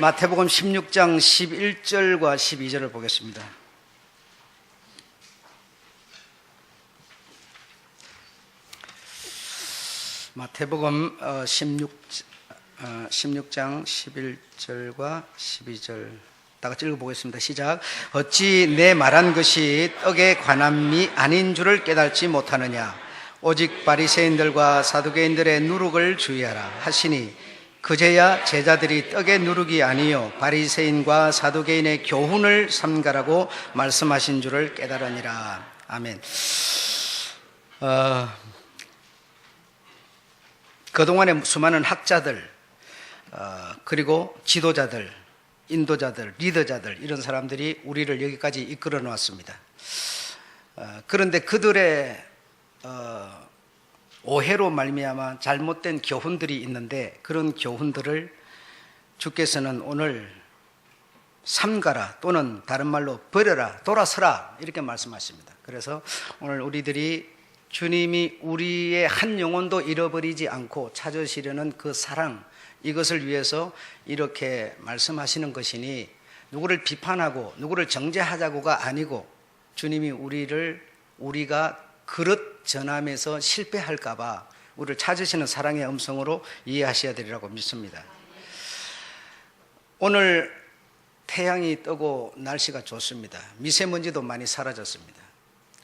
마태복음 16장 11절과 12절을 보겠습니다. 마태복음 16장 11절과 12절 다 같이 읽어보겠습니다. 시작. 어찌 내 말한 것이 떡에 관함이 아닌 줄을 깨닫지 못하느냐. 오직 바리새인들과 사두개인들의 누룩을 주의하라 하시니 그제야 제자들이 떡의 누룩이 아니요 바리새인과 사두개인의 교훈을 삼가라고 말씀하신 줄을 깨달으니라. 아멘. 그동안에 수많은 학자들 그리고 지도자들, 인도자들, 리더자들 이런 사람들이 우리를 여기까지 이끌어 놓았습니다. 그런데 그들의 오해로 말미암아 잘못된 교훈들이 있는데 그런 교훈들을 주께서는 오늘 삼가라 또는 다른 말로 버려라, 돌아서라 이렇게 말씀하십니다. 그래서 오늘 우리들이 주님이 우리의 한 영혼도 잃어버리지 않고 찾으시려는 그 사랑, 이것을 위해서 이렇게 말씀하시는 것이니 누구를 비판하고 누구를 정죄하자고가 아니고 주님이 우리가 그릇 전함에서 실패할까 봐 우리를 찾으시는 사랑의 음성으로 이해하셔야 되리라고 믿습니다. 오늘 태양이 뜨고 날씨가 좋습니다. 미세먼지도 많이 사라졌습니다.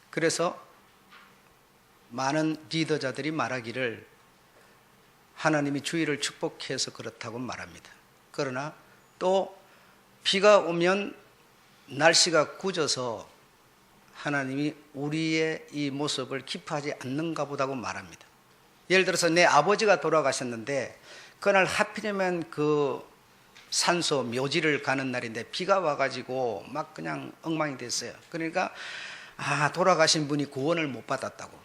그래서 많은 리더자들이 말하기를 하나님이 주의를 축복해서 그렇다고 말합니다. 그러나 또 비가 오면 날씨가 굳어서 하나님이 우리의 이 모습을 기뻐하지 않는가 보다고 말합니다. 예를 들어서 내 아버지가 돌아가셨는데 그날 하필이면 그 산소 묘지를 가는 날인데 비가 와가지고 막 그냥 엉망이 됐어요. 그러니까 돌아가신 분이 구원을 못 받았다고.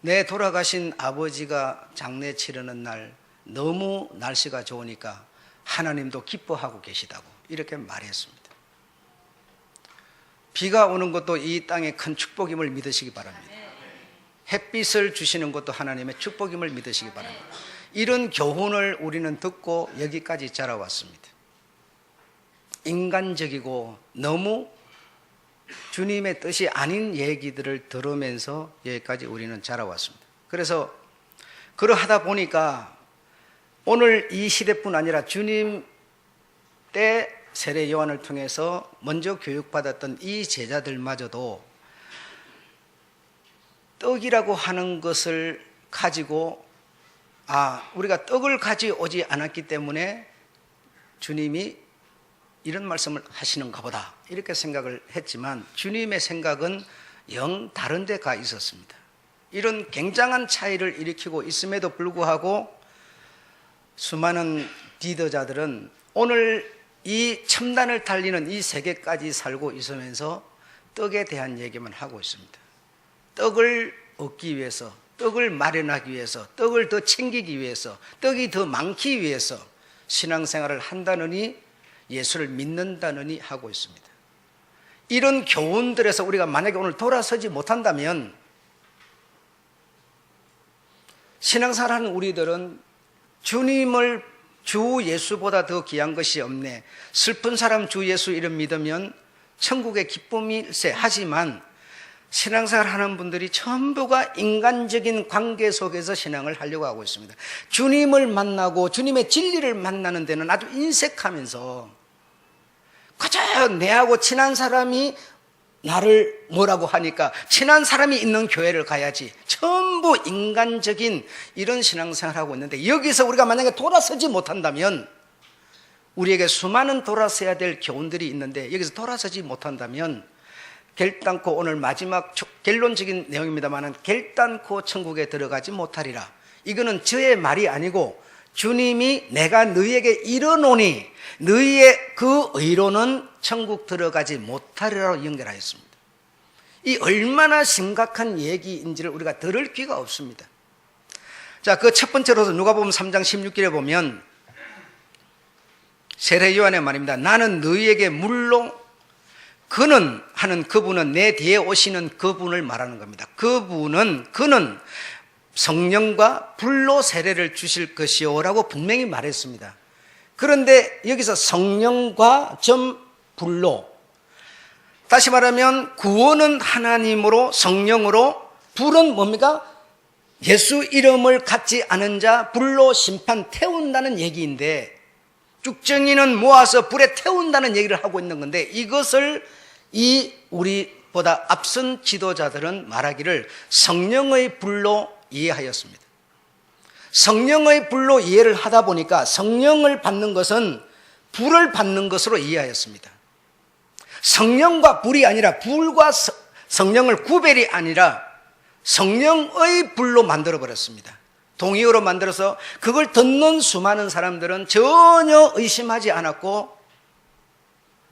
내 돌아가신 아버지가 장례 치르는 날 너무 날씨가 좋으니까 하나님도 기뻐하고 계시다고 이렇게 말했습니다. 비가 오는 것도 이 땅의 큰 축복임을 믿으시기 바랍니다. 햇빛을 주시는 것도 하나님의 축복임을 믿으시기 바랍니다. 이런 교훈을 우리는 듣고 여기까지 자라왔습니다. 인간적이고 너무 주님의 뜻이 아닌 얘기들을 들으면서 여기까지 우리는 자라왔습니다. 그래서 그러하다 보니까 오늘 이 시대뿐 아니라 주님 때 세례 요한을 통해서 먼저 교육받았던 이 제자들마저도 떡이라고 하는 것을 가지고 우리가 떡을 가져오지 않았기 때문에 주님이 이런 말씀을 하시는가 보다 이렇게 생각을 했지만 주님의 생각은 영 다른 데 가 있었습니다. 이런 굉장한 차이를 일으키고 있음에도 불구하고 수많은 리더자들은 오늘 이 첨단을 달리는 이 세계까지 살고 있으면서 떡에 대한 얘기만 하고 있습니다. 떡을 얻기 위해서, 떡을 마련하기 위해서, 떡을 더 챙기기 위해서, 떡이 더 많기 위해서 신앙생활을 한다느니 예수를 믿는다느니 하고 있습니다. 이런 교훈들에서 우리가 만약에 오늘 돌아서지 못한다면 신앙생활하는 우리들은 주님을 주 예수보다 더 귀한 것이 없네. 슬픈 사람 주 예수 이름 믿으면 천국의 기쁨일세. 하지만 신앙생활 하는 분들이 전부가 인간적인 관계 속에서 신앙을 하려고 하고 있습니다. 주님을 만나고 주님의 진리를 만나는 데는 아주 인색하면서 그저 내하고 친한 사람이 나를 뭐라고 하니까 친한 사람이 있는 교회를 가야지. 전부 인간적인 이런 신앙생활을 하고 있는데 여기서 우리가 만약에 돌아서지 못한다면 우리에게 수많은 돌아서야 될 교훈들이 있는데 여기서 돌아서지 못한다면 결단코 오늘 마지막 결론적인 내용입니다만 결단코 천국에 들어가지 못하리라. 이거는 저의 말이 아니고 주님이 내가 너희에게 이르노니 너희의 그 의로는 천국 들어가지 못하리라고 연결하였습니다. 이 얼마나 심각한 얘기인지를 우리가 들을 귀가 없습니다. 자, 그 첫 번째로서 누가복음 3장 16절에 보면 세례 요한의 말입니다. 나는 너희에게 물로 그는 하는 그분은 내 뒤에 오시는 그분을 말하는 겁니다. 그는 성령과 불로 세례를 주실 것이요 라고 분명히 말했습니다. 그런데 여기서 성령과 불로, 다시 말하면 구원은 하나님으로 성령으로, 불은 뭡니까? 예수 이름을 갖지 않은 자 불로 심판 태운다는 얘기인데, 쭉정이는 모아서 불에 태운다는 얘기를 하고 있는 건데, 이것을 우리보다 앞선 지도자들은 말하기를 성령의 불로 이해하였습니다. 성령의 불로 이해를 하다 보니까 성령을 받는 것은 불을 받는 것으로 이해하였습니다. 성령과 불이 아니라, 불과 성령을 구별이 아니라 성령의 불로 만들어버렸습니다. 동의어로 만들어서 그걸 듣는 수많은 사람들은 전혀 의심하지 않았고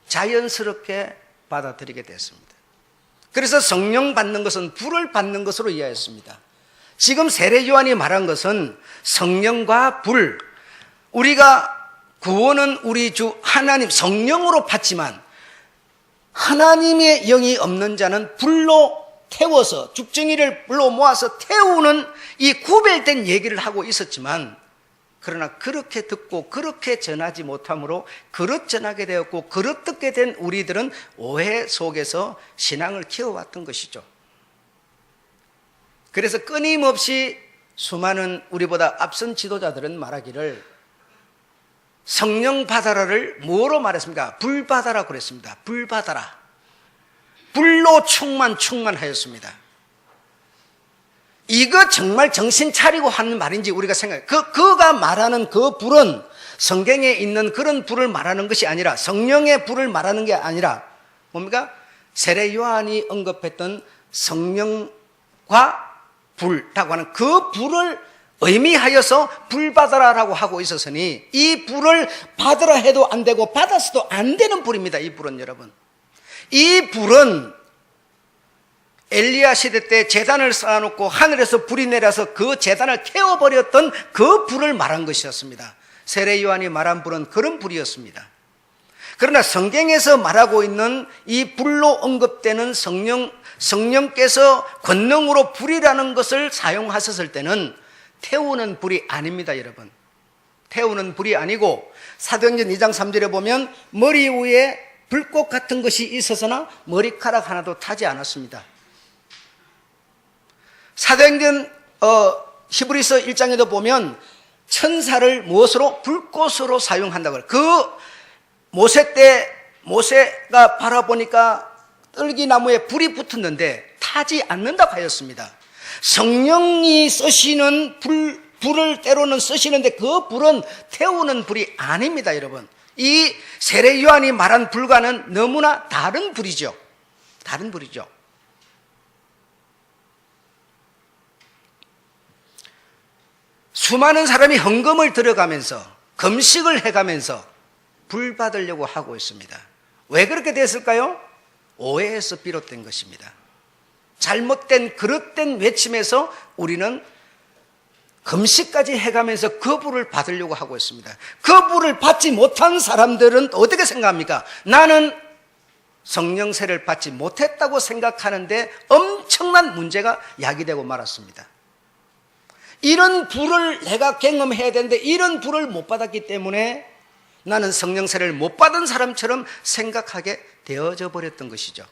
자연스럽게 받아들이게 됐습니다. 그래서 성령 받는 것은 불을 받는 것으로 이해했습니다. 지금 세례 요한이 말한 것은 성령과 불, 우리가 구원은 우리 주 하나님 성령으로 받지만 하나님의 영이 없는 자는 불로 태워서, 죽정이를 불로 모아서 태우는 이 구별된 얘기를 하고 있었지만, 그러나 그렇게 듣고 그렇게 전하지 못함으로 그릇 전하게 되었고, 그릇 듣게 된 우리들은 오해 속에서 신앙을 키워왔던 것이죠. 그래서 끊임없이 수많은 우리보다 앞선 지도자들은 말하기를 성령 받아라를 뭐로 말했습니까? 불 받아라 그랬습니다. 불 받아라. 불로 충만하였습니다. 이거 정말 정신 차리고 하는 말인지 우리가 생각해요. 그가 말하는 그 불은 성경에 있는 그런 불을 말하는 것이 아니라, 성령의 불을 말하는 게 아니라 뭡니까? 세례 요한이 언급했던 성령과 불이라고 하는 그 불을 의미하여서 불 받아라라고 하고 있었으니, 이 불을 받으라 해도 안 되고 받았어도 안 되는 불입니다. 이 불은 여러분, 이 불은 엘리야 시대 때 제단을 쌓아놓고 하늘에서 불이 내려서 그 제단을 태워버렸던 그 불을 말한 것이었습니다. 세례 요한이 말한 불은 그런 불이었습니다. 그러나 성경에서 말하고 있는 이 불로 언급되는 성령께서 권능으로 불이라는 것을 사용하셨을 때는 태우는 불이 아닙니다, 여러분. 태우는 불이 아니고, 사도행전 2장 3절에 보면 머리 위에 불꽃 같은 것이 있어서나 머리카락 하나도 타지 않았습니다. 사도행전 히브리서 1장에도 보면 천사를 무엇으로? 불꽃으로 사용한다고 해요. 그 모세 때 모세가 바라보니까 떨기나무에 불이 붙었는데 타지 않는다고 하였습니다. 성령이 쓰시는 불을 때로는 쓰시는데 그 불은 태우는 불이 아닙니다, 여러분. 이 세례 요한이 말한 불과는 너무나 다른 불이죠. 다른 불이죠. 수많은 사람이 헌금을 들어가면서 금식을 해가면서 불 받으려고 하고 있습니다. 왜 그렇게 됐을까요? 오해에서 비롯된 것입니다. 잘못된 그릇된 외침에서 우리는 금식까지 해가면서 그 불을 받으려고 하고 있습니다. 그 불을 받지 못한 사람들은 어떻게 생각합니까? 나는 성령세를 받지 못했다고 생각하는데 엄청난 문제가 야기되고 말았습니다. 이런 불을 내가 경험해야 되는데 이런 불을 못 받았기 때문에 나는 성령세를 못 받은 사람처럼 생각하게 되어져 버렸던 것이죠.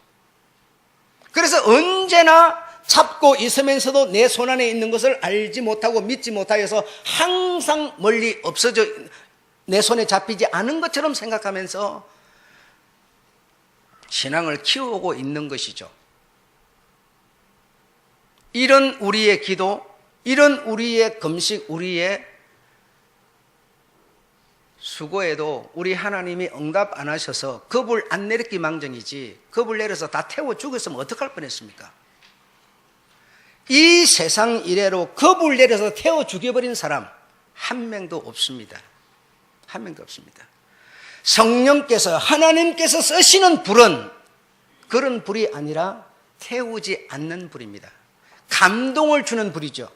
그래서 언제나 잡고 있으면서도 내 손안에 있는 것을 알지 못하고 믿지 못하여서 항상 멀리 없어져 내 손에 잡히지 않은 것처럼 생각하면서 신앙을 키우고 있는 것이죠. 이런 우리의 기도, 이런 우리의 금식, 우리의 수고에도 우리 하나님이 응답 안 하셔서 그 불 안 내렸기 망정이지, 그 불 내려서 다 태워 죽였으면 어떡할 뻔했습니까? 이 세상 이래로 그 불 내려서 태워 죽여버린 사람 한 명도 없습니다. 한 명도 없습니다. 성령께서, 하나님께서 쓰시는 불은 그런 불이 아니라 태우지 않는 불입니다. 감동을 주는 불이죠.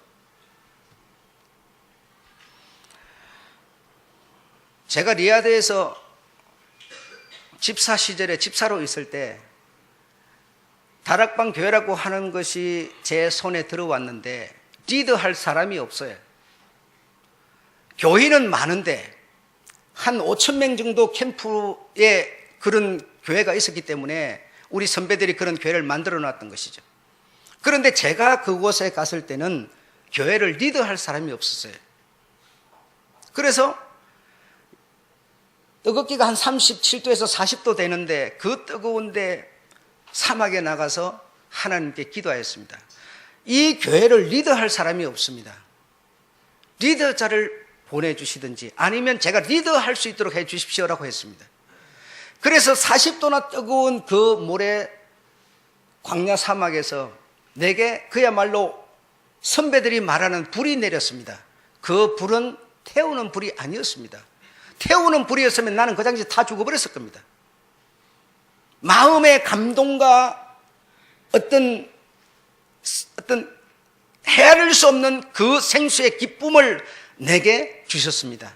제가 리야드에서 집사 시절에 집사로 있을 때 다락방 교회라고 하는 것이 제 손에 들어왔는데 리드할 사람이 없어요. 교인은 많은데 한 5천 명 정도 캠프에 그런 교회가 있었기 때문에 우리 선배들이 그런 교회를 만들어 놨던 것이죠. 그런데 제가 그곳에 갔을 때는 교회를 리더할 사람이 없었어요. 그래서 뜨겁기가 한 37도에서 40도 되는데 그 뜨거운데 사막에 나가서 하나님께 기도하였습니다. 이 교회를 리더할 사람이 없습니다. 리더자를 보내주시든지 아니면 제가 리더할 수 있도록 해 주십시오라고 했습니다. 그래서 40도나 뜨거운 그 모래 광야 사막에서 내게 그야말로 선배들이 말하는 불이 내렸습니다. 그 불은 태우는 불이 아니었습니다. 태우는 불이었으면 나는 그 당시 다 죽어버렸을 겁니다. 마음의 감동과 어떤 헤아릴 수 없는 그 생수의 기쁨을 내게 주셨습니다.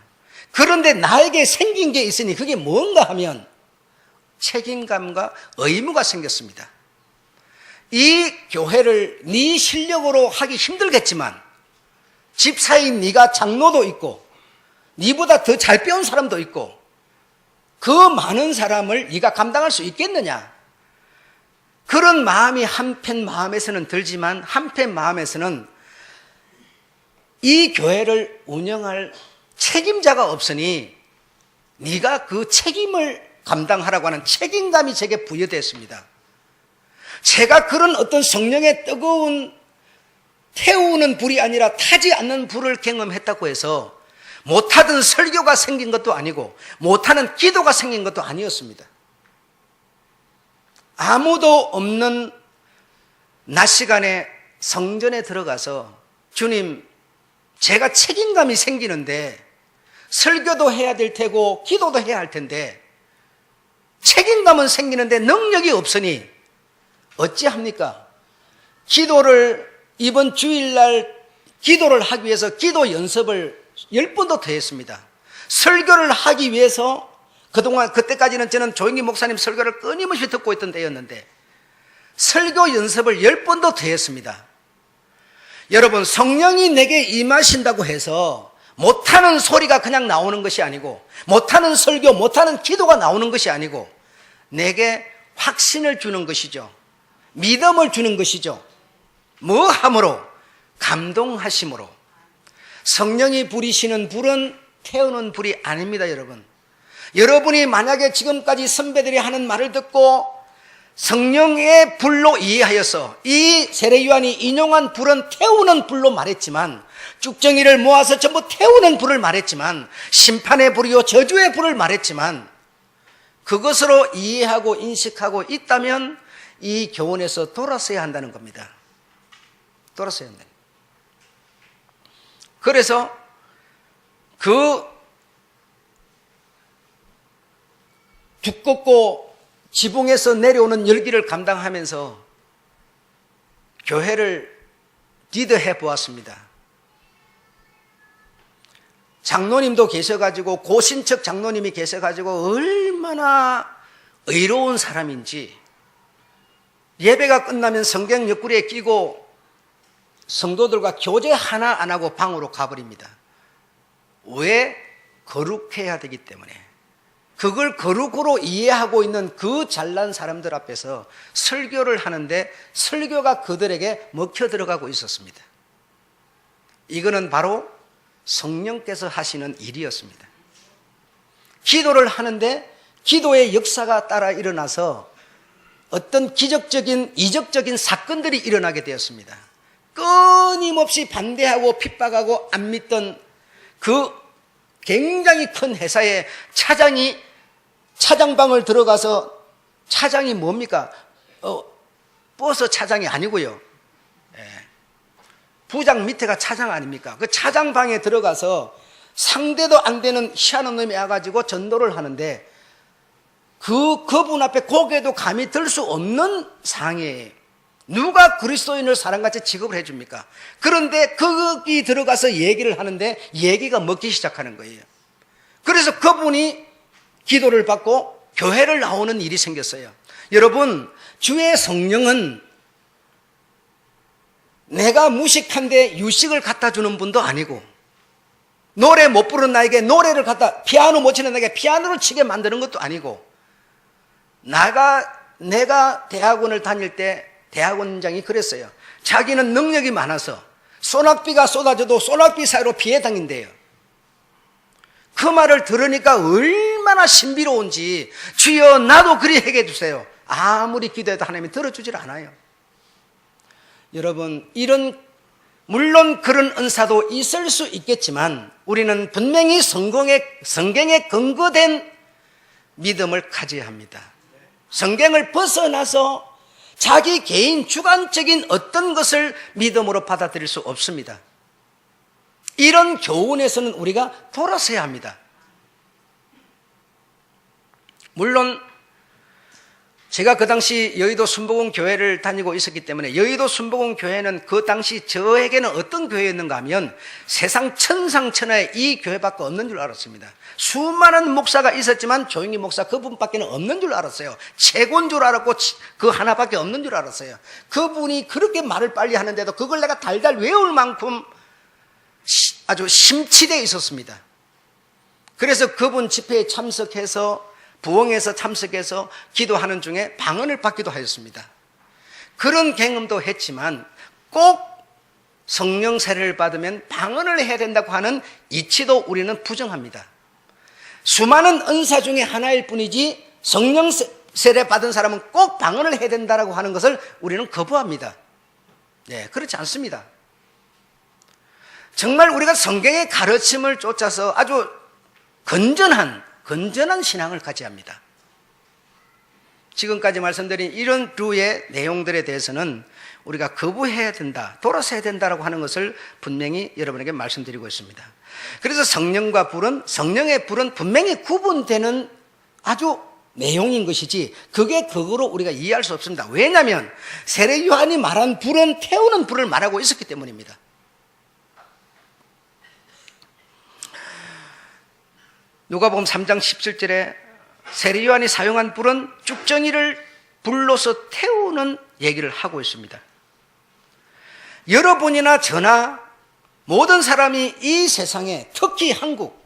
그런데 나에게 생긴 게 있으니 그게 뭔가 하면 책임감과 의무가 생겼습니다. 이 교회를 네 실력으로 하기 힘들겠지만 집사인 네가 장로도 있고 네보다 더 잘 배운 사람도 있고 그 많은 사람을 네가 감당할 수 있겠느냐? 그런 마음이 한편 마음에서는 들지만 한편 마음에서는 이 교회를 운영할 책임자가 없으니 네가 그 책임을 감당하라고 하는 책임감이 제게 부여됐습니다. 제가 그런 어떤 성령의 뜨거운 태우는 불이 아니라 타지 않는 불을 경험했다고 해서 못하던 설교가 생긴 것도 아니고 못하는 기도가 생긴 것도 아니었습니다. 아무도 없는 낮 시간에 성전에 들어가서 주님, 제가 책임감이 생기는데 설교도 해야 될 테고 기도도 해야 할 텐데 책임감은 생기는데 능력이 없으니 어찌합니까? 기도를 이번 주일날 기도를 하기 위해서 기도 연습을 10번도 더 했습니다. 설교를 하기 위해서 그동안 그때까지는 저는 조영기 목사님 설교를 끊임없이 듣고 있던 때였는데 설교 연습을 10번도 더 했습니다. 여러분, 성령이 내게 임하신다고 해서 못하는 소리가 그냥 나오는 것이 아니고 못하는 설교, 못하는 기도가 나오는 것이 아니고 내게 확신을 주는 것이죠. 믿음을 주는 것이죠. 뭐 함으로? 감동하심으로. 성령이 부리시는 불은 태우는 불이 아닙니다, 여러분. 여러분이 만약에 지금까지 선배들이 하는 말을 듣고 성령의 불로 이해하여서 이 세례요한이 인용한 불은 태우는 불로 말했지만 쭉정이를 모아서 전부 태우는 불을 말했지만 심판의 불이요 저주의 불을 말했지만 그것으로 이해하고 인식하고 있다면 이 교훈에서 돌아서야 한다는 겁니다. 돌아서야 한다. 그래서 그 두껍고 지붕에서 내려오는 열기를 감당하면서 교회를 리드해 보았습니다. 장로님도 계셔가지고 고신척 장로님이 계셔가지고 얼마나 의로운 사람인지 예배가 끝나면 성경 옆구리에 끼고 성도들과 교제 하나 안 하고 방으로 가버립니다. 왜? 거룩해야 되기 때문에. 그걸 거룩으로 이해하고 있는 그 잘난 사람들 앞에서 설교를 하는데 설교가 그들에게 먹혀 들어가고 있었습니다. 이거는 바로 성령께서 하시는 일이었습니다. 기도를 하는데 기도의 역사가 따라 일어나서 어떤 기적적인 이적적인 사건들이 일어나게 되었습니다. 끊임없이 반대하고 핍박하고 안 믿던 그 굉장히 큰 회사의 차장방을 들어가서 차장이 뭡니까? 버스 차장이 아니고요. 부장 밑에가 차장 아닙니까? 그 차장방에 들어가서 상대도 안 되는 희한한 놈이 와가지고 전도를 하는데 그분 앞에 고개도 감히 들 수 없는 상황이에요. 누가 그리스도인을 사람같이 취급을 해줍니까? 그런데 거기 들어가서 얘기를 하는데 얘기가 먹기 시작하는 거예요. 그래서 그분이 기도를 받고 교회를 나오는 일이 생겼어요. 여러분, 주의 성령은 내가 무식한데 유식을 갖다 주는 분도 아니고 노래 못 부르는 나에게 노래를 갖다, 피아노 못 치는 나에게 피아노를 치게 만드는 것도 아니고, 내가 대학원을 다닐 때 대학원장이 그랬어요. 자기는 능력이 많아서 소낙비가 쏟아져도 소낙비 사이로 피해 다닌대요. 그 말을 들으니까 얼마나 신비로운지, 주여 나도 그리 하게 해주세요. 아무리 기도해도 하나님이 들어주질 않아요. 여러분, 물론 그런 은사도 있을 수 있겠지만 우리는 분명히 성경에 근거된 믿음을 가져야 합니다. 성경을 벗어나서 자기 개인 주관적인 어떤 것을 믿음으로 받아들일 수 없습니다. 이런 교훈에서는 우리가 돌아서야 합니다. 물론 제가 그 당시 여의도 순복음 교회를 다니고 있었기 때문에, 여의도 순복음 교회는 그 당시 저에게는 어떤 교회였는가 하면 세상 천상천하에 이 교회밖에 없는 줄 알았습니다. 수많은 목사가 있었지만 조용히 목사 그분밖에 없는 줄 알았어요. 최고인 줄 알았고 그 하나밖에 없는 줄 알았어요. 그분이 그렇게 말을 빨리 하는데도 그걸 내가 달달 외울 만큼 아주 심취되어 있었습니다. 그래서 그분 집회에 참석해서, 부흥에서 참석해서 기도하는 중에 방언을 받기도 하였습니다. 그런 경험도 했지만 꼭 성령 세례를 받으면 방언을 해야 된다고 하는 이치도 우리는 부정합니다. 수많은 은사 중에 하나일 뿐이지 성령 세례 받은 사람은 꼭 방언을 해야 된다고 하는 것을 우리는 거부합니다. 네, 그렇지 않습니다. 정말 우리가 성경의 가르침을 쫓아서 아주 건전한 신앙을 가져야 합니다. 지금까지 말씀드린 이런 류의 내용들에 대해서는 우리가 거부해야 된다, 돌아서야 된다라고 하는 것을 분명히 여러분에게 말씀드리고 있습니다. 그래서 성령의 불은 분명히 구분되는 아주 내용인 것이지, 그게 그거로 우리가 이해할 수 없습니다. 왜냐하면 세례 요한이 말한 불은 태우는 불을 말하고 있었기 때문입니다. 누가복음 3장 17절에 세례 요한이 사용한 불은 쭉정이를 불로서 태우는 얘기를 하고 있습니다. 여러분이나 저나 모든 사람이 이 세상에, 특히 한국,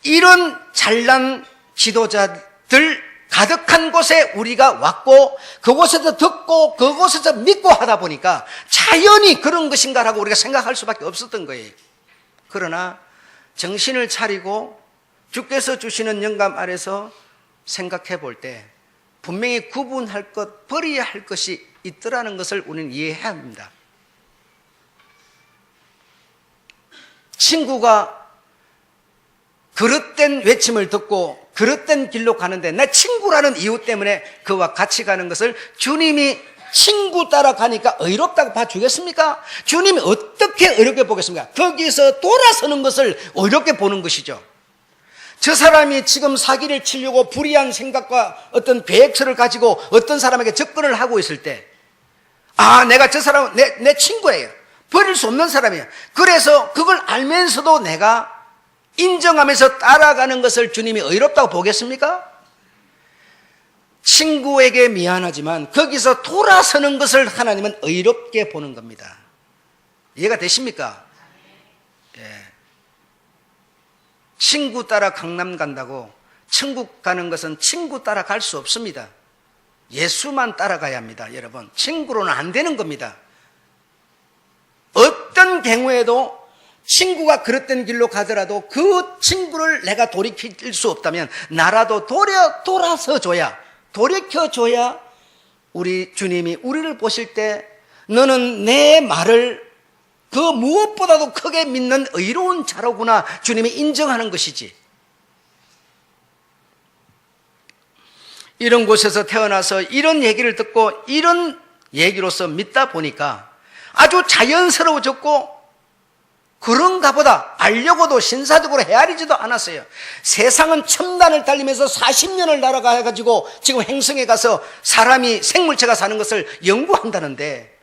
이런 잘난 지도자들 가득한 곳에 우리가 왔고, 그곳에서 듣고 그곳에서 믿고 하다 보니까 자연히 그런 것인가라고 우리가 생각할 수밖에 없었던 거예요. 그러나 정신을 차리고 주께서 주시는 영감 아래서 생각해 볼 때 분명히 구분할 것, 버려야 할 것이 있더라는 것을 우리는 이해해야 합니다. 친구가 그릇된 외침을 듣고 그릇된 길로 가는데 내 친구라는 이유 때문에 그와 같이 가는 것을 주님이 친구 따라가니까 의롭다고 봐주겠습니까? 주님이 어떻게 의롭게 보겠습니까? 거기서 돌아서는 것을 의롭게 보는 것이죠. 저 사람이 지금 사기를 치려고 불의한 생각과 어떤 계획서를 가지고 어떤 사람에게 접근을 하고 있을 때, 내가 저 사람은 내 친구예요. 버릴 수 없는 사람이에요. 그래서 그걸 알면서도 내가 인정하면서 따라가는 것을 주님이 의롭다고 보겠습니까? 친구에게 미안하지만 거기서 돌아서는 것을 하나님은 의롭게 보는 겁니다. 이해가 되십니까? 예. 친구 따라 강남 간다고 천국 가는 것은 친구 따라 갈 수 없습니다. 예수만 따라가야 합니다. 여러분, 친구로는 안 되는 겁니다. 어떤 경우에도 친구가 그릇된 길로 가더라도 그 친구를 내가 돌이킬 수 없다면 나라도 돌아서줘야, 돌이켜줘야 우리 주님이 우리를 보실 때 너는 내 말을 그 무엇보다도 크게 믿는 의로운 자로구나 주님이 인정하는 것이지. 이런 곳에서 태어나서 이런 얘기를 듣고 이런 얘기로서 믿다 보니까 아주 자연스러워졌고, 그런가 보다 알려고도 신사적으로 헤아리지도 않았어요. 세상은 첨단을 달리면서 40년을 날아가가지고 지금 행성에 가서 사람이, 생물체가 사는 것을 연구한다는데,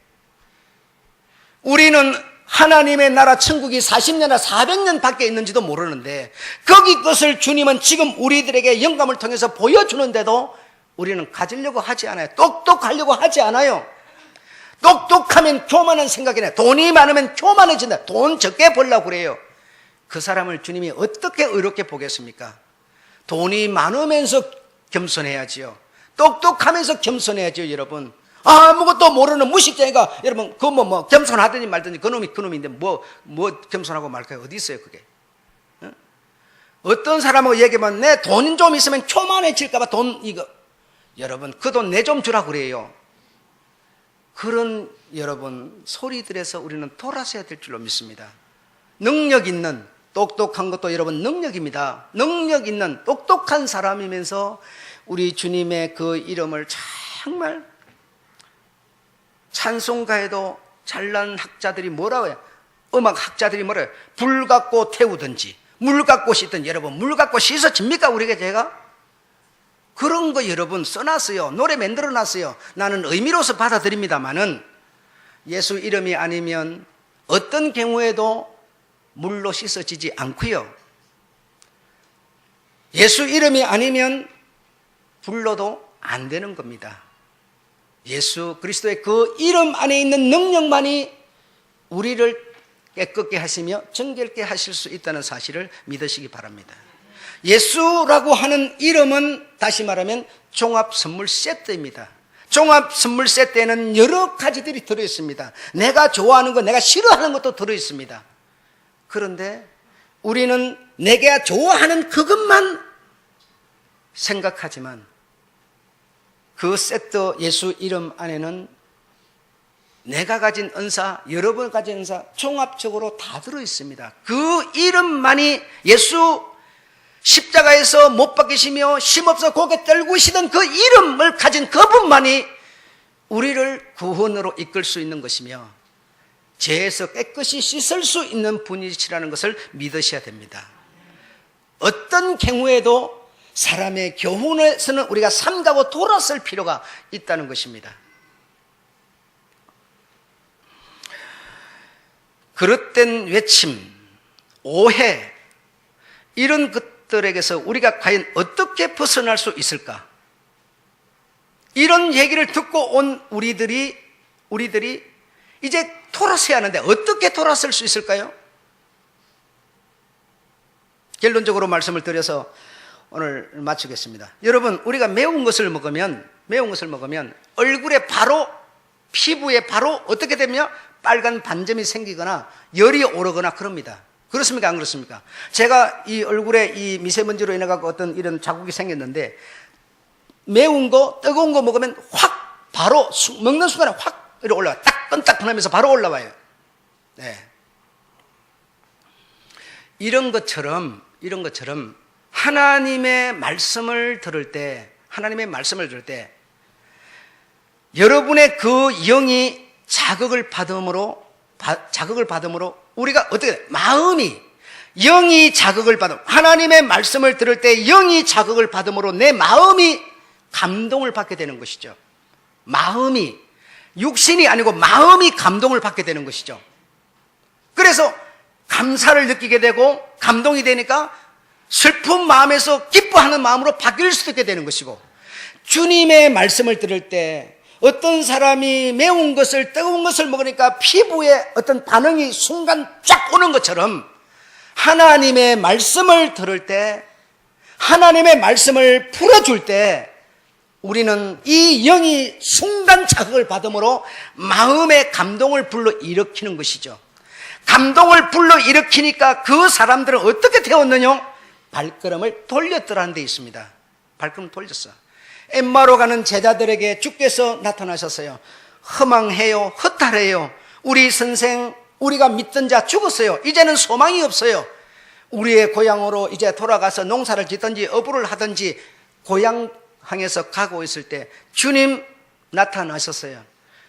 우리는 하나님의 나라 천국이 40년이나 400년 밖에 있는지도 모르는데 거기 것을 주님은 지금 우리들에게 영감을 통해서 보여주는데도 우리는 가지려고 하지 않아요. 똑똑하려고 하지 않아요. 똑똑하면 교만한 생각이 나요. 돈이 많으면 교만해진다. 돈 적게 벌려고 그래요. 그 사람을 주님이 어떻게 의롭게 보겠습니까? 돈이 많으면서 겸손해야지요. 똑똑하면서 겸손해야지요, 여러분. 아무것도 모르는 무식쟁이가, 여러분, 그 겸손하더니 말더니 그놈인데 뭐 겸손하고 말까요? 어디 있어요, 그게? 어떤 사람하고 얘기하면 내 돈 좀 있으면 교만해질까봐 이거. 여러분, 그 돈 내 좀 주라 그래요. 그런 여러분, 소리들에서 우리는 돌아서야 될 줄로 믿습니다. 능력 있는, 똑똑한 것도 여러분 능력입니다. 능력 있는 똑똑한 사람이면서 우리 주님의 그 이름을 정말 찬송가에도 잘난 학자들이 뭐라고 해요? 음악 학자들이 뭐라고 해요? 불 갖고 태우든지 물 갖고 씻든지. 여러분, 물 갖고 씻어집니까 우리가? 제가 그런 거 여러분 써놨어요. 노래 만들어놨어요. 나는 의미로서 받아들입니다마는 예수 이름이 아니면 어떤 경우에도 물로 씻어지지 않고요. 예수 이름이 아니면 불로도 안 되는 겁니다. 예수 그리스도의 그 이름 안에 있는 능력만이 우리를 깨끗게 하시며 정결케 하실 수 있다는 사실을 믿으시기 바랍니다. 예수라고 하는 이름은 다시 말하면 종합 선물 세트입니다. 종합 선물 세트에는 여러 가지들이 들어있습니다. 내가 좋아하는 것, 내가 싫어하는 것도 들어있습니다. 그런데 우리는 내가 좋아하는 그것만 생각하지만 그 세트 예수 이름 안에는 내가 가진 은사, 여러분 가진 은사 종합적으로 다 들어있습니다. 그 이름만이 예수 십자가에서 못 박히시며 힘없어 고개 떨구시던 그 이름을 가진 그분만이 우리를 구원으로 이끌 수 있는 것이며 죄에서 깨끗이 씻을 수 있는 분이시라는 것을 믿으셔야 됩니다. 어떤 경우에도 사람의 교훈에서는 우리가 삼가고 돌아설 필요가 있다는 것입니다. 그릇된 외침, 오해, 이런 것들에게서 우리가 과연 어떻게 벗어날 수 있을까? 이런 얘기를 듣고 온 우리들이 이제 돌아서야 하는데 어떻게 돌아설 수 있을까요? 결론적으로 말씀을 드려서 오늘 마치겠습니다. 여러분, 우리가 매운 것을 먹으면 얼굴에 바로, 피부에 바로 어떻게 되면 빨간 반점이 생기거나 열이 오르거나 그럽니다. 그렇습니까? 안 그렇습니까? 제가 이 얼굴에 이 미세먼지로 인해 갖고 어떤 이런 자국이 생겼는데 매운 거, 뜨거운 거 먹으면 확 바로 먹는 순간에 확 이렇게 올라와요. 따끈따끈하면서 바로 올라와요. 네. 이런 것처럼 하나님의 말씀을 들을 때 여러분의 그 영이 자극을 받음으로 우리가 어떻게 마음이 영이 자극을 받음, 하나님의 말씀을 들을 때 영이 자극을 받음으로 내 마음이 감동을 받게 되는 것이죠. 마음이, 육신이 아니고 마음이 감동을 받게 되는 것이죠. 그래서 감사를 느끼게 되고 감동이 되니까 슬픈 마음에서 기뻐하는 마음으로 바뀔 수 있게 되는 것이고, 주님의 말씀을 들을 때 어떤 사람이 매운 것을, 뜨거운 것을 먹으니까 피부에 어떤 반응이 순간 쫙 오는 것처럼 하나님의 말씀을 들을 때, 하나님의 말씀을 풀어줄 때 우리는 이 영이 순간 자극을 받음으로 마음의 감동을 불러일으키는 것이죠. 감동을 불러일으키니까 그 사람들은 어떻게 되었느냐? 발걸음을 돌렸더라는 데 있습니다. 발걸음 돌렸어. 엠마로 가는 제자들에게 주께서 나타나셨어요. 허망해요, 허탈해요. 우리 선생, 우리가 믿던 자 죽었어요. 이제는 소망이 없어요. 우리의 고향으로 이제 돌아가서 농사를 짓든지 어부를 하든지 고향항에서 가고 있을 때 주님 나타나셨어요.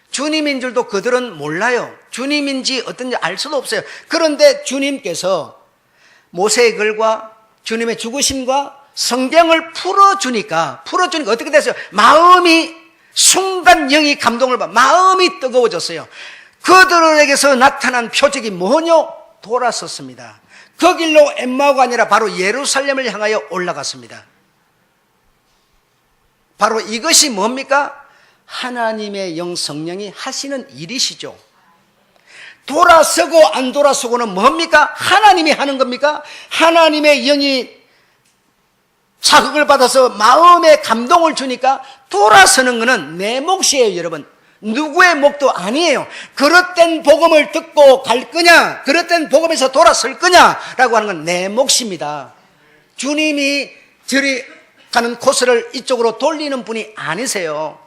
주님인 줄도 그들은 몰라요. 주님인지 어떤지 알 수도 없어요. 그런데 주님께서 모세의 글과 주님의 죽으심과 성경을 풀어주니까 어떻게 됐어요? 마음이 순간 영이 감동을 받아 마음이 뜨거워졌어요. 그들에게서 나타난 표적이 뭐냐? 돌아섰습니다. 그 길로 엠마오가 아니라 바로 예루살렘을 향하여 올라갔습니다. 바로 이것이 뭡니까? 하나님의 영 성령이 하시는 일이시죠. 돌아서고 안 돌아서고는 뭡니까? 하나님이 하는 겁니까? 하나님의 영이 자극을 받아서 마음에 감동을 주니까 돌아서는 것은 내 몫이에요, 여러분. 누구의 몫도 아니에요. 그릇된 복음을 듣고 갈 거냐, 그릇된 복음에서 돌아설 거냐라고 하는 건 내 몫입니다. 주님이 저리 가는 코스를 이쪽으로 돌리는 분이 아니세요.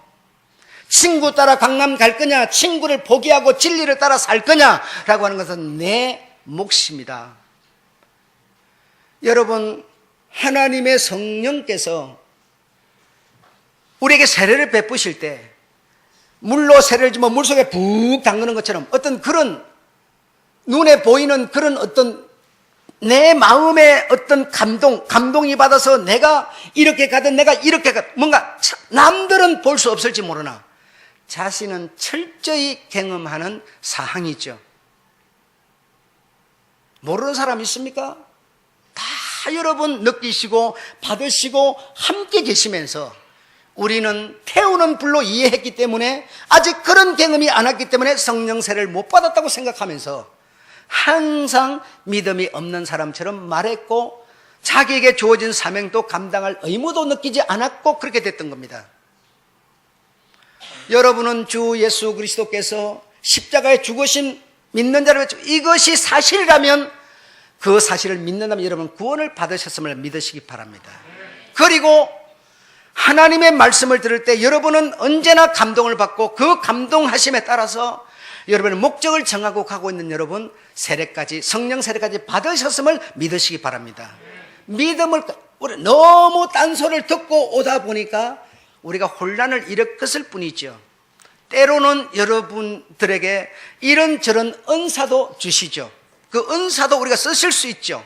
친구 따라 강남 갈 거냐, 친구를 포기하고 진리를 따라 살 거냐라고 하는 것은 내 몫입니다. 여러분, 하나님의 성령께서 우리에게 세례를 베푸실 때 물로 세례를 주면 물속에 푹 담그는 것처럼 어떤 그런 눈에 보이는 그런 어떤 내 마음의 어떤 감동이 받아서 내가 이렇게 가든 내가 이렇게 가든 뭔가 남들은 볼 수 없을지 모르나 자신은 철저히 경험하는 사항이죠. 모르는 사람 있습니까? 다 여러분 느끼시고 받으시고 함께 계시면서 우리는 태우는 불로 이해했기 때문에 아직 그런 경험이 안 왔기 때문에 성령 세례를 못 받았다고 생각하면서 항상 믿음이 없는 사람처럼 말했고 자기에게 주어진 사명도 감당할 의무도 느끼지 않았고 그렇게 됐던 겁니다. 여러분은 주 예수 그리스도께서 십자가에 죽으신 믿는 자를 이것이 사실이라면 그 사실을 믿는다면 여러분 구원을 받으셨음을 믿으시기 바랍니다. 그리고 하나님의 말씀을 들을 때 여러분은 언제나 감동을 받고 그 감동하심에 따라서 여러분의 목적을 정하고 가고 있는 여러분 세례까지 성령 세례까지 받으셨음을 믿으시기 바랍니다. 믿음을 우리 너무 딴소리를 듣고 오다 보니까 우리가 혼란을 일으켰을 뿐이죠. 때로는 여러분들에게 이런저런 은사도 주시죠. 그 은사도 우리가 쓰실 수 있죠.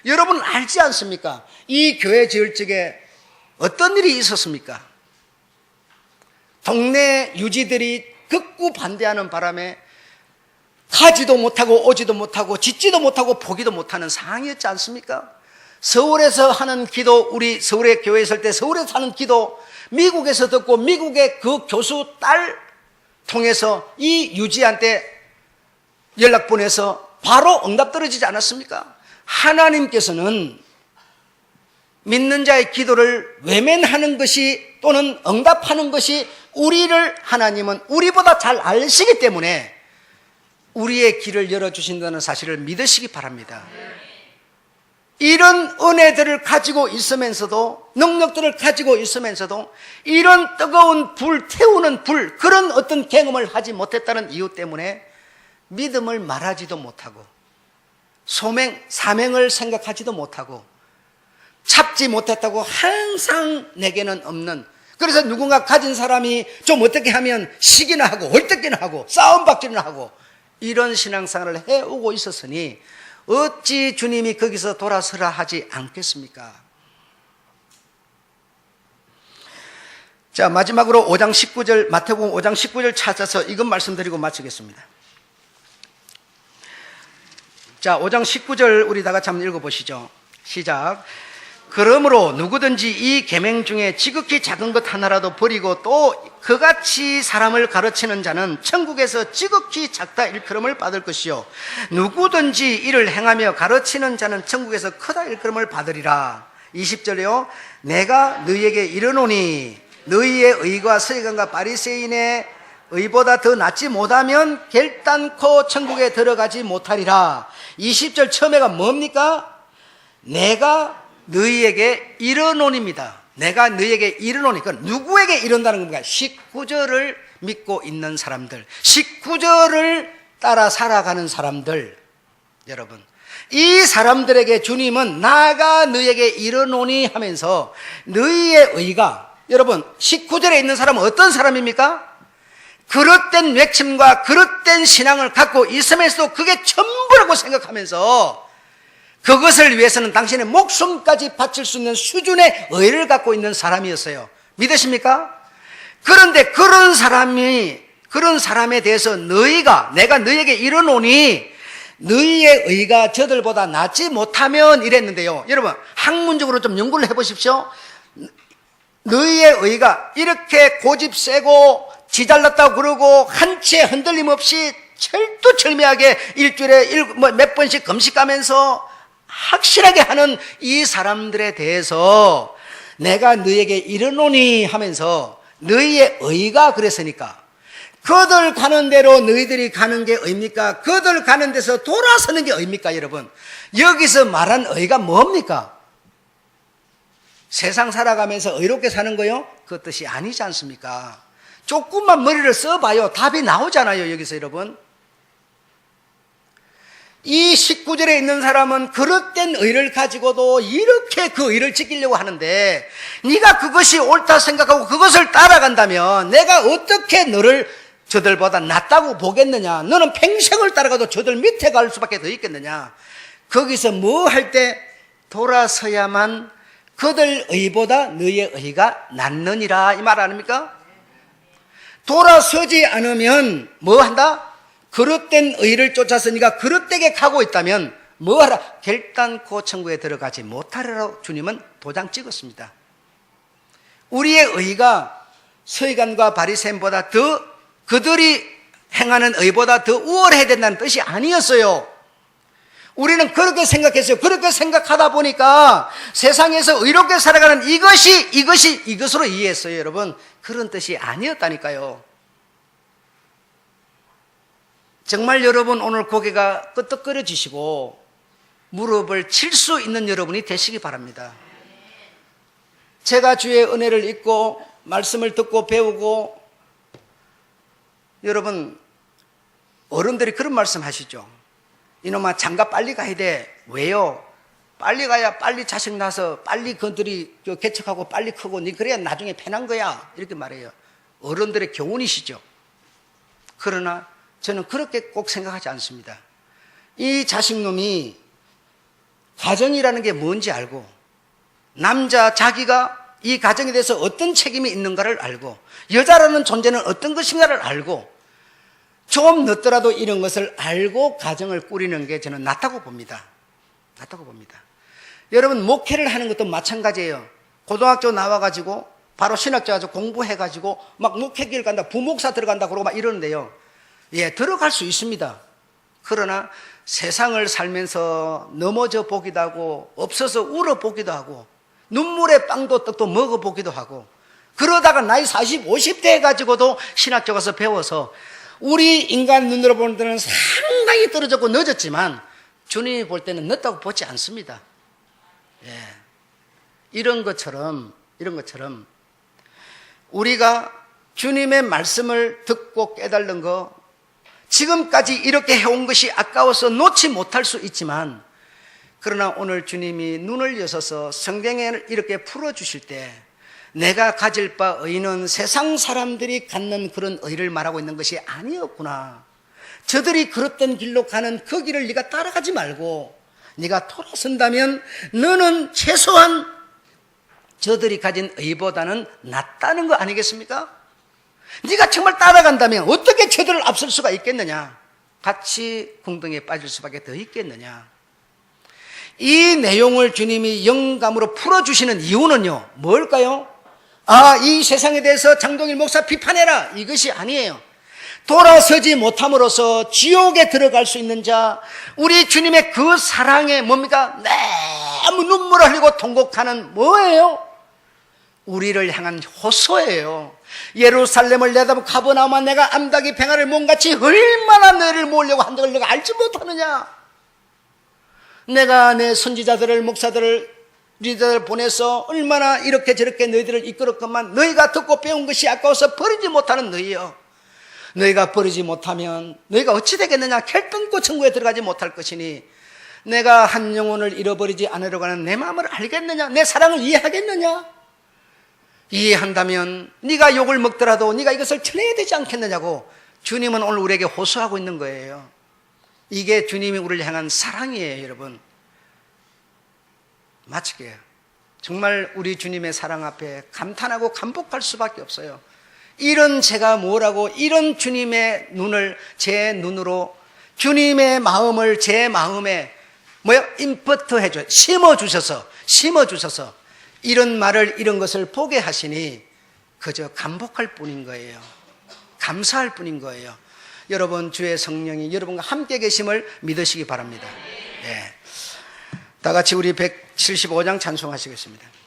여러분 알지 않습니까? 이 교회 지을 적에 어떤 일이 있었습니까? 동네 유지들이 극구 반대하는 바람에 가지도 못하고 오지도 못하고 짓지도 못하고 보기도 못하는 상황이었지 않습니까? 서울에서 하는 기도, 우리 서울의 교회에 있을 때 서울에서 하는 기도 미국에서 듣고 미국의 그 교수 딸 통해서 이 유지한테 연락 보내서 바로 응답 떨어지지 않았습니까? 하나님께서는 믿는 자의 기도를 외면하는 것이 또는 응답하는 것이 우리를 하나님은 우리보다 잘 아시기 때문에 우리의 길을 열어주신다는 사실을 믿으시기 바랍니다. 이런 은혜들을 가지고 있으면서도 능력들을 가지고 있으면서도 이런 뜨거운 불 태우는 불 그런 어떤 경험을 하지 못했다는 이유 때문에 믿음을 말하지도 못하고 사명을 생각하지도 못하고 잡지 못했다고 항상 내게는 없는, 그래서 누군가 가진 사람이 좀 어떻게 하면 시기나 하고 헐떡이나 하고 싸움박질이나 하고 이런 신앙생활을 해오고 있었으니 어찌 주님이 거기서 돌아서라 하지 않겠습니까? 자, 마지막으로 5장 19절, 마태복음 5장 19절 찾아서 이것 말씀드리고 마치겠습니다. 자, 5장 19절 우리 다 같이 한번 읽어보시죠. 시작. 그러므로 누구든지 이 계명 중에 지극히 작은 것 하나라도 버리고 또 그같이 사람을 가르치는 자는 천국에서 지극히 작다 일컬음을 받을 것이요 누구든지 이를 행하며 가르치는 자는 천국에서 크다 일컬음을 받으리라. 20절에요. 내가 너희에게 이르노니 너희의 의와 서기관과 바리새인의 의보다 더 낫지 못하면 결단코 천국에 들어가지 못하리라. 20절 처음에가 뭡니까? 내가 너희에게 이르노니입니다. 내가 너희에게 이르노니. 그건 누구에게 이른다는 겁니까? 19절을 믿고 있는 사람들, 19절을 따라 살아가는 사람들. 여러분, 이 사람들에게 주님은 나가 너희에게 이르노니 하면서 너희의 의가, 여러분 19절에 있는 사람은 어떤 사람입니까? 그릇된 외침과 그릇된 신앙을 갖고 있으면서도 그게 전부라고 생각하면서 그것을 위해서는 당신의 목숨까지 바칠 수 있는 수준의 의를 갖고 있는 사람이었어요. 믿으십니까? 그런데 그런 사람에 대해서 내가 너희에게 이르노니 너희의 의가 저들보다 낫지 못하면 이랬는데요. 여러분 학문적으로 좀 연구를 해보십시오. 너희의 의가 이렇게 고집 세고 지잘났다고 그러고 한 채 흔들림 없이 철두철미하게 일주일에 몇 번씩 금식하면서 확실하게 하는 이 사람들에 대해서 내가 너에게 이르노니 하면서 너희의 의가 그랬으니까 그들 가는 대로 너희들이 가는 게 의입니까? 그들 가는 데서 돌아서는 게 의입니까? 여러분, 여기서 말한 의가 뭡니까? 세상 살아가면서 의롭게 사는 거요? 그 뜻이 아니지 않습니까? 조금만 머리를 써봐요. 답이 나오잖아요. 여기서 여러분, 이 19절에 있는 사람은 그릇된 의를 가지고도 이렇게 그 의를 지키려고 하는데, 네가 그것이 옳다 생각하고 그것을 따라간다면 내가 어떻게 너를 저들보다 낫다고 보겠느냐? 너는 평생을 따라가도 저들 밑에 갈 수밖에 더 있겠느냐? 거기서 뭐 할 때 돌아서야만 그들 의보다 너의 의가 낫느니라, 이 말 아닙니까? 돌아서지 않으면 뭐 한다? 그릇된 의를 쫓아서 네가 그릇되게 가고 있다면 뭐 하라? 결단코 천국에 들어가지 못하리라고 주님은 도장 찍었습니다. 우리의 의가 서기관과 바리새인보다 더, 그들이 행하는 의보다 더 우월해야 된다는 뜻이 아니었어요. 우리는 그렇게 생각했어요. 그렇게 생각하다 보니까 세상에서 의롭게 살아가는 이것으로 이해했어요. 여러분, 그런 뜻이 아니었다니까요. 정말 여러분, 오늘 고개가 끄덕거려지시고 무릎을 칠 수 있는 여러분이 되시기 바랍니다. 제가 주의 은혜를 잊고 말씀을 듣고 배우고, 여러분, 어른들이 그런 말씀 하시죠. 이놈아, 장가 빨리 가야 돼. 왜요? 빨리 가야 빨리 자식 낳아서 빨리 그들이 개척하고 빨리 크고 니 그래야 나중에 편한 거야. 이렇게 말해요. 어른들의 교훈이시죠. 그러나 저는 그렇게 꼭 생각하지 않습니다. 이 자식놈이 가정이라는 게 뭔지 알고, 남자 자기가 이 가정에 대해서 어떤 책임이 있는가를 알고, 여자라는 존재는 어떤 것인가를 알고, 좀 늦더라도 이런 것을 알고 가정을 꾸리는 게 저는 낫다고 봅니다. 낫다고 봅니다. 여러분, 목회를 하는 것도 마찬가지예요. 고등학교 나와가지고 바로 신학교 가서 공부해가지고 막 목회길 간다, 부목사 들어간다 그러고 막 이러는데요. 예, 들어갈 수 있습니다. 그러나 세상을 살면서 넘어져 보기도 하고, 없어서 울어보기도 하고, 눈물의 빵도 떡도 먹어보기도 하고, 그러다가 나이 40, 50대 해가지고도 신학교 가서 배워서 우리 인간 눈으로 보는 데는 상당히 떨어졌고 늦었지만 주님이 볼 때는 늦다고 보지 않습니다. 예. 이런 것처럼 우리가 주님의 말씀을 듣고 깨달는 거, 지금까지 이렇게 해온 것이 아까워서 놓지 못할 수 있지만, 그러나 오늘 주님이 눈을 여셔서 성경에 이렇게 풀어주실 때 내가 가질 바 의는 세상 사람들이 갖는 그런 의를 말하고 있는 것이 아니었구나. 저들이 그릇된 길로 가는 그 길을 네가 따라가지 말고 네가 돌아선다면 너는 최소한 저들이 가진 의보다는 낫다는 거 아니겠습니까? 네가 정말 따라간다면 어떻게 저들을 앞설 수가 있겠느냐? 같이 궁둥이에 빠질 수밖에 더 있겠느냐? 이 내용을 주님이 영감으로 풀어주시는 이유는요, 뭘까요? 이 세상에 대해서 장동일 목사 비판해라, 이것이 아니에요. 돌아서지 못함으로써 지옥에 들어갈 수 있는 자, 우리 주님의 그 사랑에 뭡니까? 너무 눈물을 흘리고 통곡하는 뭐예요? 우리를 향한 호소예요. 예루살렘을 내다보고 가버나움아, 내가 암탉이 뱅아를 몸같이 얼마나 너를 모으려고 한 적을 내가 알지 못하느냐? 내가 내 선지자들을, 목사들을, 리더를 보내서 얼마나 이렇게 저렇게 너희들을 이끌었건만 너희가 듣고 배운 것이 아까워서 버리지 못하는 너희여. 너희가 버리지 못하면 너희가 어찌 되겠느냐? 결단코 천국에 들어가지 못할 것이니 내가 한 영혼을 잃어버리지 않으려고 하는 내 마음을 알겠느냐? 내 사랑을 이해하겠느냐? 이해한다면 네가 욕을 먹더라도 네가 이것을 전해야 되지 않겠느냐고 주님은 오늘 우리에게 호소하고 있는 거예요. 이게 주님이 우리를 향한 사랑이에요. 여러분, 마치게요. 정말 우리 주님의 사랑 앞에 감탄하고 감복할 수밖에 없어요. 이런 제가 뭐라고, 이런 주님의 눈을 제 눈으로, 주님의 마음을 제 마음에 임포트 해줘, 심어주셔서 이런 말을, 이런 것을 보게 하시니 그저 감복할 뿐인 거예요. 감사할 뿐인 거예요. 여러분 주의 성령이 여러분과 함께 계심을 믿으시기 바랍니다. 예. 다 같이 우리 175장 찬송하시겠습니다.